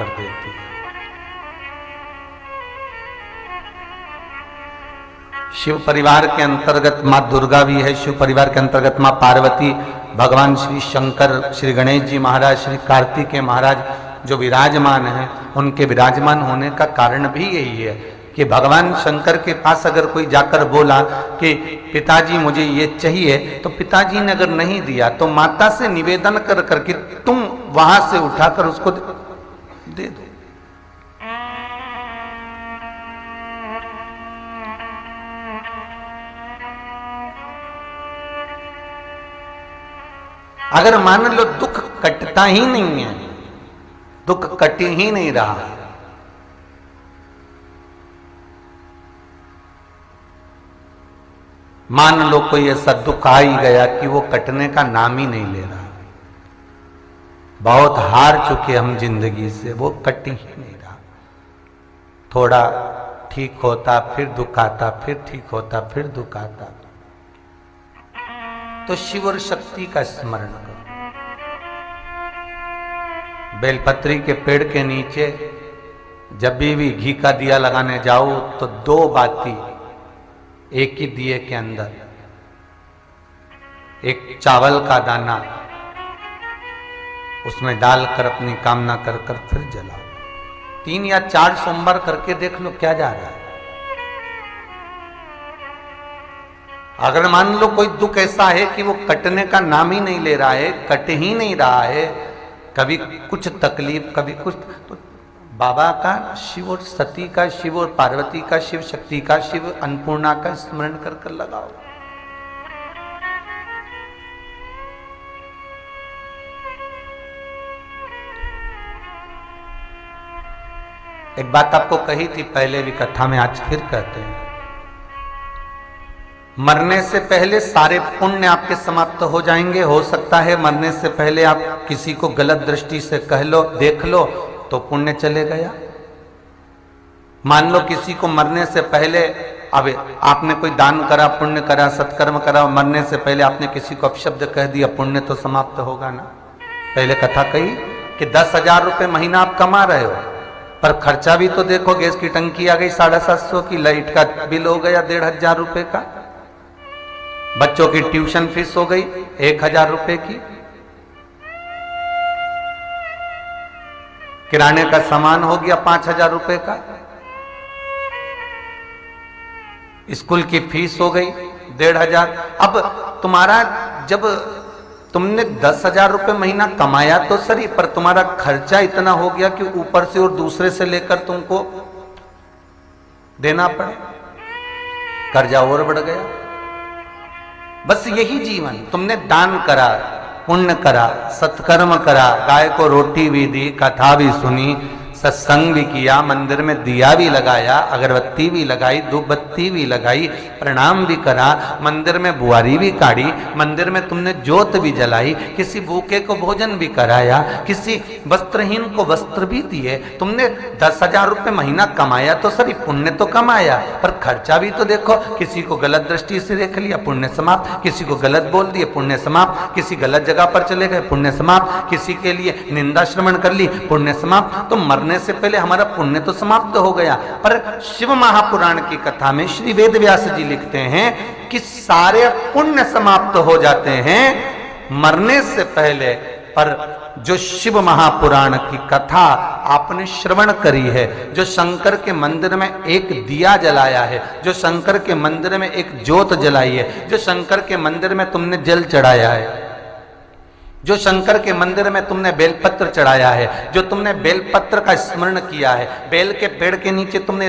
कर देती है। शिव परिवार के अंतर्गत माँ दुर्गा भी है, शिव परिवार के अंतर्गत माँ पार्वती, भगवान श्री शंकर, श्री गणेश जी महाराज, श्री कार्तिकेय महाराज जो विराजमान हैं, उनके विराजमान होने का कारण भी यही है कि भगवान शंकर के पास अगर कोई जाकर बोला कि पिताजी मुझे ये चाहिए, तो पिताजी ने अगर नहीं दिया तो माता से निवेदन कर करके तुम वहां से उठाकर उसको दे दो। अगर मान लो दुख कटता ही नहीं है, दुख कट ही नहीं रहा, मान लो कोई ऐसा दुख आ ही गया कि वो कटने का नाम ही नहीं ले रहा, बहुत हार चुके हम जिंदगी से, वो कट ही नहीं रहा, थोड़ा ठीक होता फिर दुख आता, फिर ठीक होता फिर दुख आता, तो शिव और शक्ति का स्मरण करो। बेलपत्री के पेड़ के नीचे जब भी घी का दिया लगाने जाओ तो दो बाती एक ही दिए के अंदर, एक चावल का दाना उसमें डालकर अपनी कामना कर कर फिर जलाओ। 3 या 4 सोमवार करके देख लो क्या जा रहा है। अगर मान लो कोई दुख ऐसा है कि वो कटने का नाम ही नहीं ले रहा है, कट ही नहीं रहा है, कभी कुछ तकलीफ कभी कुछ, तो बाबा का, शिव और सती का, शिव और पार्वती का, शिव शक्ति का, शिव अन्नपूर्णा का स्मरण कर कर लगाओ। एक बात आपको कही थी पहले भी कथा में, आज फिर कहते हैं, मरने से पहले सारे पुण्य आपके समाप्त हो जाएंगे। हो सकता है मरने से पहले आप किसी को गलत दृष्टि से कह लो, देख लो, तो पुण्य चले गया। मान लो किसी को मरने से पहले, अब आपने कोई दान करा, पुण्य करा, सत्कर्म करा, मरने से पहले आपने किसी को अपशब्द कह दिया, पुण्य तो समाप्त होगा ना। पहले कथा कही कि 10,000 रुपये महीना आप कमा रहे हो, पर खर्चा भी तो देखो, गैस की टंकी आ गई 750 की, लाइट का बिल हो गया 1,500 रुपये का, बच्चों की ट्यूशन फीस हो गई 1,000 रुपये की, किराने का सामान हो गया 5,000 रुपये का, स्कूल की फीस हो गई 1,500। अब तुम्हारा, जब तुमने 10,000 रुपये महीना कमाया तो सही, पर तुम्हारा खर्चा इतना हो गया कि ऊपर से और दूसरे से लेकर तुमको देना पड़े, कर्जा और बढ़ गया। बस यही जीवन, तुमने दान करा, पुण्य करा, सत्कर्म करा, गाय को रोटी भी दी, कथा भी सुनी, सत्संग भी किया, मंदिर में दिया भी लगाया, अगरबत्ती भी लगाई, धूप बत्ती भी लगाई, प्रणाम भी करा, मंदिर में बुआरी भी काढ़ी, मंदिर में तुमने ज्योत भी जलाई, किसी भूखे को भोजन भी कराया, किसी वस्त्रहीन को वस्त्र भी दिए। तुमने 10,000 रुपये महीना कमाया तो सही, पुण्य तो कमाया, पर खर्चा भी तो देखो, किसी को गलत दृष्टि से देख लिया, पुण्य समाप्त, किसी को गलत बोल दिए, पुण्य समाप्त, किसी गलत जगह पर चले गए, पुण्य समाप्त, किसी के लिए निंदा श्रवण कर ली, पुण्य समाप्त। तो मरने से पहले हमारा पुण्य तो समाप्त हो गया। पर शिव महापुराण की कथा में श्री वेद व्यास जी लिखते हैं कि सारे पुण्य समाप्त हो जाते हैं मरने से पहले, पर जो शिव महापुराण की कथा आपने श्रवण करी है, जो शंकर के मंदिर में एक दिया जलाया है, जो शंकर के मंदिर में एक ज्योत जलाई है, जो शंकर के मंदिर में तुमने जल चढ़ाया है, जो शंकर के मंदिर में तुमने बेलपत्र चढ़ाया है, जो तुमने बेलपत्र का स्मरण किया है, बेल के पेड़ के नीचे तुमने